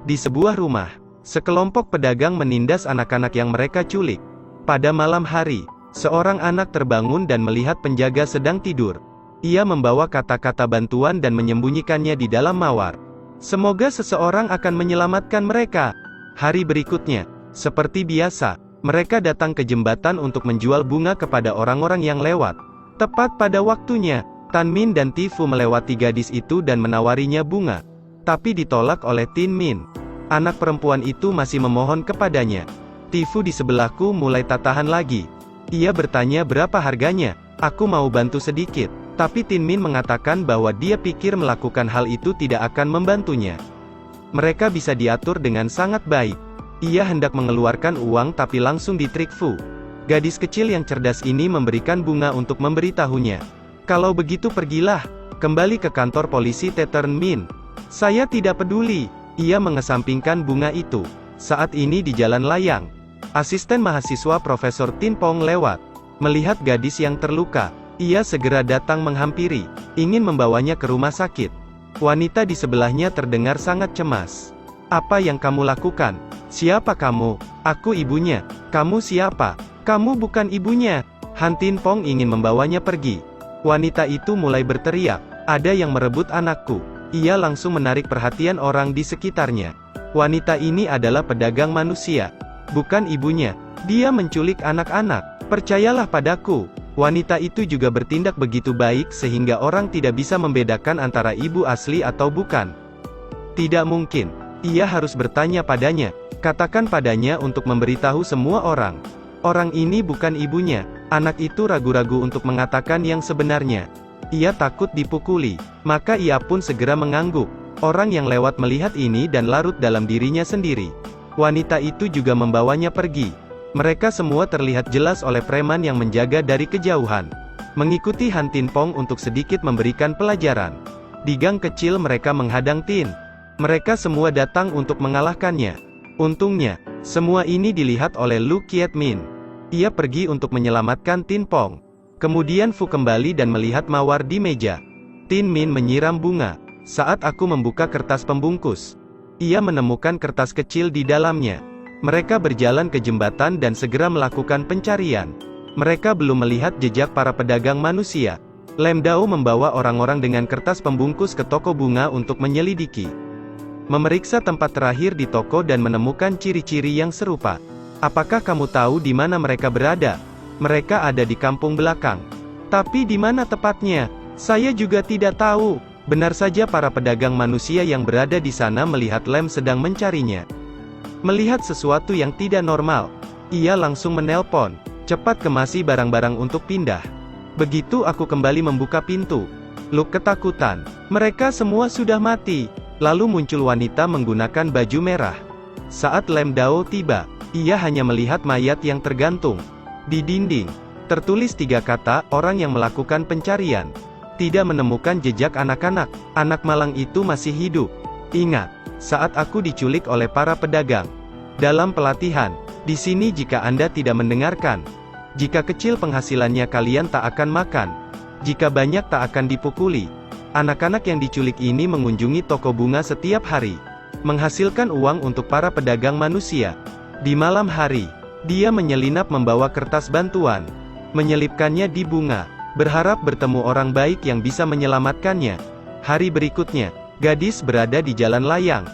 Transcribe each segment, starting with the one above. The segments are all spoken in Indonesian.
Di sebuah rumah, sekelompok pedagang menindas anak-anak yang mereka culik. Pada malam hari, seorang anak terbangun dan melihat penjaga sedang tidur. Ia membawa kata-kata bantuan dan menyembunyikannya di dalam mawar. Semoga seseorang akan menyelamatkan mereka. Hari berikutnya, seperti biasa, mereka datang ke jembatan untuk menjual bunga kepada orang-orang yang lewat. Tepat pada waktunya, Tan Min dan Tifu melewati gadis itu dan menawarinya bunga. Tapi ditolak oleh Tin Min. Anak perempuan itu masih memohon kepadanya. Tifu di sebelahku mulai tak tahan lagi. Ia bertanya berapa harganya. Aku mau bantu sedikit. Tapi Tin Min mengatakan bahwa dia pikir melakukan hal itu tidak akan membantunya. Mereka bisa diatur dengan sangat baik. Ia hendak mengeluarkan uang tapi langsung ditrik Fu. Gadis kecil yang cerdas ini memberikan bunga untuk memberitahunya. Kalau begitu pergilah, kembali ke kantor polisi Tetern Min. Saya tidak peduli. Ia mengesampingkan bunga itu. Saat ini di jalan layang, asisten mahasiswa Profesor Tin Pong lewat. Melihat gadis yang terluka, ia segera datang menghampiri, ingin membawanya ke rumah sakit. Wanita di sebelahnya terdengar sangat cemas. Apa yang kamu lakukan? Siapa kamu? Aku ibunya. Kamu siapa? Kamu bukan ibunya. Han Tin Pong ingin membawanya pergi. Wanita itu mulai berteriak, ada yang merebut anakku. Ia langsung menarik perhatian orang di sekitarnya. Wanita ini adalah pedagang manusia. Bukan ibunya. Dia menculik anak-anak. Percayalah padaku. Wanita itu juga bertindak begitu baik sehingga orang tidak bisa membedakan antara ibu asli atau bukan. Tidak mungkin. Ia harus bertanya padanya. Katakan padanya untuk memberitahu semua orang. Orang ini bukan ibunya. Anak itu ragu-ragu untuk mengatakan yang sebenarnya. Ia takut dipukuli. Maka ia pun segera mengangguk. Orang yang lewat melihat ini dan larut dalam dirinya sendiri. Wanita itu juga membawanya pergi. Mereka semua terlihat jelas oleh preman yang menjaga dari kejauhan. Mengikuti Han Tin Pong untuk sedikit memberikan pelajaran. Di gang kecil mereka menghadang Tin. Mereka semua datang untuk mengalahkannya. Untungnya, semua ini dilihat oleh Lu Kiet Min. Ia pergi untuk menyelamatkan Tin Pong. Kemudian Fu kembali dan melihat mawar di meja. Tin Min menyiram bunga. Saat aku membuka kertas pembungkus, ia menemukan kertas kecil di dalamnya. Mereka berjalan ke jembatan dan segera melakukan pencarian. Mereka belum melihat jejak para pedagang manusia. Lem Dao membawa orang-orang dengan kertas pembungkus ke toko bunga untuk menyelidiki. Memeriksa tempat terakhir di toko dan menemukan ciri-ciri yang serupa. Apakah kamu tahu di mana mereka berada? Mereka ada di kampung belakang. Tapi di mana tepatnya? Saya juga tidak tahu. Benar saja para pedagang manusia yang berada di sana melihat Lem sedang mencarinya. Melihat sesuatu yang tidak normal, ia langsung menelpon. Cepat kemasi barang-barang untuk pindah. Begitu aku kembali membuka pintu, Luke ketakutan. Mereka semua sudah mati. Lalu muncul wanita menggunakan baju merah. Saat Lem Dao tiba, ia hanya melihat mayat yang tergantung. Di dinding, tertulis 3 kata, orang yang melakukan pencarian. Tidak menemukan jejak anak-anak. Anak malang itu masih hidup. Ingat, saat aku diculik oleh para pedagang. Dalam pelatihan, di sini jika Anda tidak mendengarkan. Jika kecil penghasilannya kalian tak akan makan. Jika banyak tak akan dipukuli. Anak-anak yang diculik ini mengunjungi toko bunga setiap hari. Menghasilkan uang untuk para pedagang manusia. Di malam hari, dia menyelinap membawa kertas bantuan. Menyelipkannya di bunga. Berharap bertemu orang baik yang bisa menyelamatkannya. Hari berikutnya, gadis berada di jalan layang.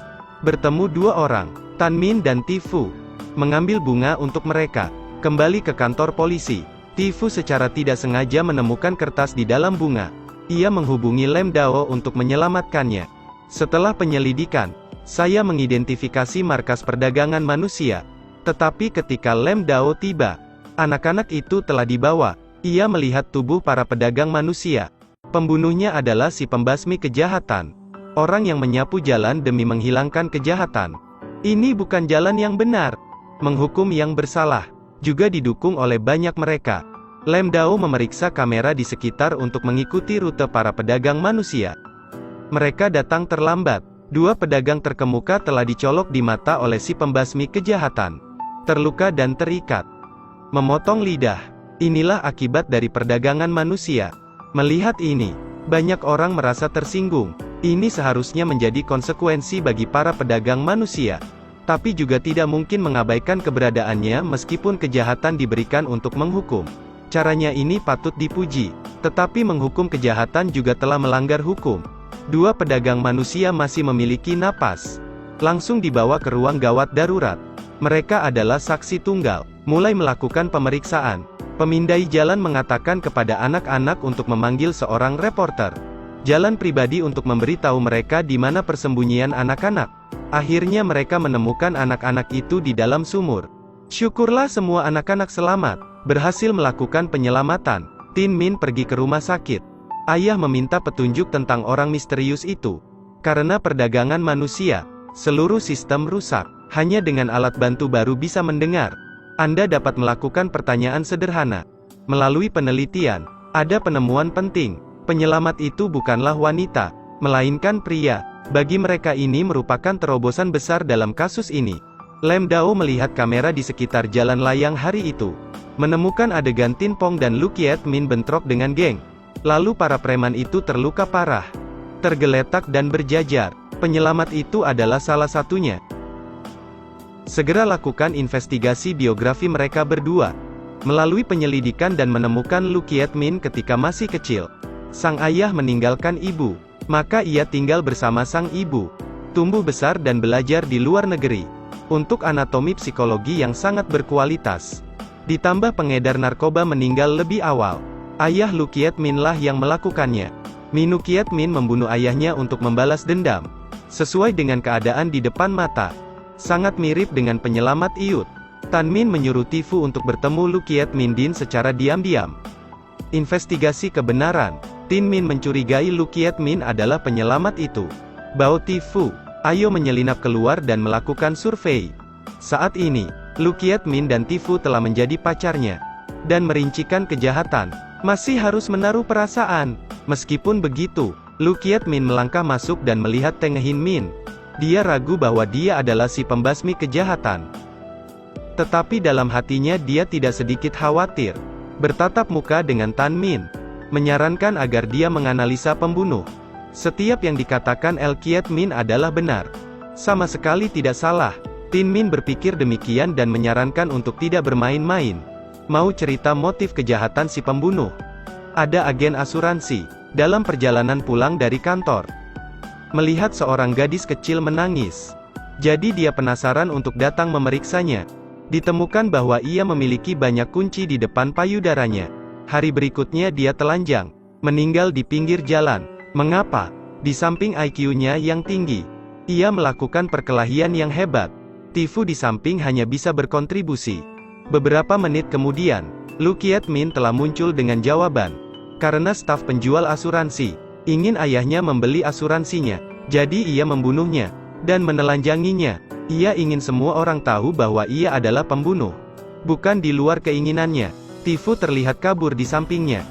Bertemu 2 orang, Tan Min dan Tifu. Mengambil bunga untuk mereka. Kembali ke kantor polisi. Tifu secara tidak sengaja menemukan kertas di dalam bunga. Ia menghubungi Lem Dao untuk menyelamatkannya. Setelah penyelidikan, saya mengidentifikasi markas perdagangan manusia. Tetapi ketika Lem Dao tiba, anak-anak itu telah dibawa. Ia melihat tubuh para pedagang manusia. Pembunuhnya adalah si pembasmi kejahatan. Orang yang menyapu jalan demi menghilangkan kejahatan. Ini bukan jalan yang benar. Menghukum yang bersalah. Juga didukung oleh banyak mereka. Lem Dao memeriksa kamera di sekitar untuk mengikuti rute para pedagang manusia. Mereka datang terlambat. 2 pedagang terkemuka telah dicolok di mata oleh si pembasmi kejahatan. Terluka dan terikat. Memotong lidah. Inilah akibat dari perdagangan manusia. Melihat ini, banyak orang merasa tersinggung. Ini seharusnya menjadi konsekuensi bagi para pedagang manusia. Tapi juga tidak mungkin mengabaikan keberadaannya meskipun kejahatan diberikan untuk menghukum. Caranya ini patut dipuji. Tetapi menghukum kejahatan juga telah melanggar hukum. Dua pedagang manusia masih memiliki napas. Langsung dibawa ke ruang gawat darurat. Mereka adalah saksi tunggal. Mulai melakukan pemeriksaan. Pemindai jalan mengatakan kepada anak-anak untuk memanggil seorang reporter. Jalan pribadi untuk memberitahu mereka di mana persembunyian anak-anak. Akhirnya mereka menemukan anak-anak itu di dalam sumur. Syukurlah semua anak-anak selamat. Berhasil melakukan penyelamatan. Tin Min pergi ke rumah sakit. Ayah meminta petunjuk tentang orang misterius itu. Karena perdagangan manusia, seluruh sistem rusak. Hanya dengan alat bantu baru bisa mendengar. Anda dapat melakukan pertanyaan sederhana. Melalui penelitian, ada penemuan penting. Penyelamat itu bukanlah wanita, melainkan pria. Bagi mereka ini merupakan terobosan besar dalam kasus ini. Lam Dao melihat kamera di sekitar jalan layang hari itu. Menemukan adegan Tin Pong dan Lu Kiet Min bentrok dengan geng. Lalu para preman itu terluka parah. Tergeletak dan berjajar. Penyelamat itu adalah salah satunya. Segera lakukan investigasi biografi mereka berdua. Melalui penyelidikan dan menemukan Lu Kiet Min ketika masih kecil. Sang ayah meninggalkan ibu. Maka ia tinggal bersama sang ibu. Tumbuh besar dan belajar di luar negeri. Untuk anatomi psikologi yang sangat berkualitas. Ditambah pengedar narkoba meninggal lebih awal. Ayah Lu Kiet Min lah yang melakukannya. Minu Kiet Min membunuh ayahnya untuk membalas dendam. Sesuai dengan keadaan di depan mata. Sangat mirip dengan penyelamat Iut. Tan Min menyuruh Tifu untuk bertemu Lu Kiet Min Din secara diam-diam. Investigasi kebenaran. Tin Min mencurigai Lu Kiet Min adalah penyelamat itu. Bao Tifu, ayo menyelinap keluar dan melakukan survei. Saat ini, Lu Kiet Min dan Tifu telah menjadi pacarnya. Dan merincikan kejahatan. Masih harus menaruh perasaan. Meskipun begitu, Lu Kiet Min melangkah masuk dan melihat Teng Hin Min. Dia ragu bahwa dia adalah si pembasmi kejahatan. Tetapi dalam hatinya dia tidak sedikit khawatir. Bertatap muka dengan Tan Min. Menyarankan agar dia menganalisa pembunuh. Setiap yang dikatakan El Kiet Min adalah benar. Sama sekali tidak salah. Tin Min berpikir demikian dan menyarankan untuk tidak bermain-main. Mau cerita motif kejahatan si pembunuh? Ada agen asuransi. Dalam perjalanan pulang dari kantor. Melihat seorang gadis kecil menangis. Jadi dia penasaran untuk datang memeriksanya. Ditemukan bahwa ia memiliki banyak kunci di depan payudaranya. Hari berikutnya dia telanjang. Meninggal di pinggir jalan. Mengapa? Di samping IQ-nya yang tinggi. Ia melakukan perkelahian yang hebat. Tifu di samping hanya bisa berkontribusi. Beberapa menit kemudian, Lu Kiet Min telah muncul dengan jawaban. Karena staf penjual asuransi ingin ayahnya membeli asuransinya, jadi ia membunuhnya dan menelanjanginya. Ia ingin semua orang tahu bahwa ia adalah pembunuh. Bukan di luar keinginannya. Tifu terlihat kabur di sampingnya.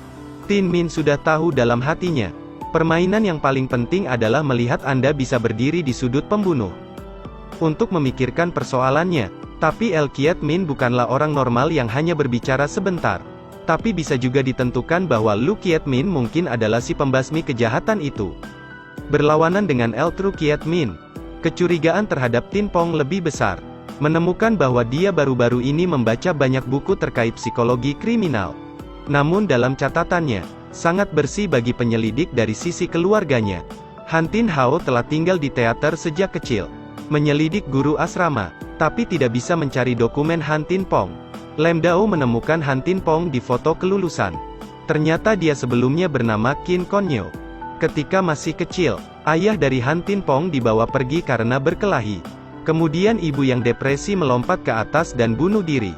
Tin Min sudah tahu dalam hatinya. Permainan yang paling penting adalah melihat Anda bisa berdiri di sudut pembunuh. Untuk memikirkan persoalannya. Tapi El Kiet Min bukanlah orang normal yang hanya berbicara sebentar. Tapi bisa juga ditentukan bahwa Lu Kiet Min mungkin adalah si pembasmi kejahatan itu. Berlawanan dengan El Tru Kiet Min. Kecurigaan terhadap Tin Pong lebih besar. Menemukan bahwa dia baru-baru ini membaca banyak buku terkait psikologi kriminal. Namun dalam catatannya, sangat bersih bagi penyelidik dari sisi keluarganya. Han Tin Hao telah tinggal di teater sejak kecil. Menyelidik guru asrama, tapi tidak bisa mencari dokumen Han Tin Pong. Lam Dao menemukan Han Tin Pong di foto kelulusan. Ternyata dia sebelumnya bernama Qin Konyo. Ketika masih kecil, ayah dari Han Tin Pong dibawa pergi karena berkelahi. Kemudian ibu yang depresi melompat ke atas dan bunuh diri.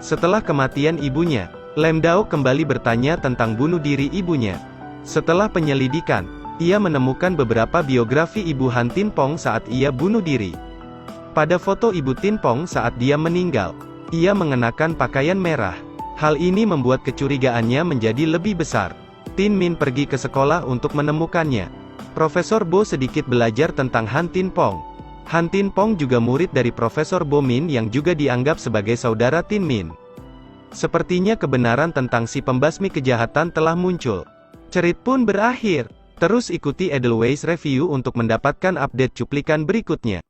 Setelah kematian ibunya, Lam Dao kembali bertanya tentang bunuh diri ibunya. Setelah penyelidikan, ia menemukan beberapa biografi ibu Han Tin Pong saat ia bunuh diri. Pada foto ibu Tin Pong saat dia meninggal, ia mengenakan pakaian merah. Hal ini membuat kecurigaannya menjadi lebih besar. Tin Min pergi ke sekolah untuk menemukannya. Profesor Bo sedikit belajar tentang Han Tin Pong. Han Tin Pong juga murid dari Profesor Bo Min yang juga dianggap sebagai saudara Tin Min. Sepertinya kebenaran tentang si pembasmi kejahatan telah muncul. Cerit pun berakhir. Terus ikuti Edelweiss Review untuk mendapatkan update cuplikan berikutnya.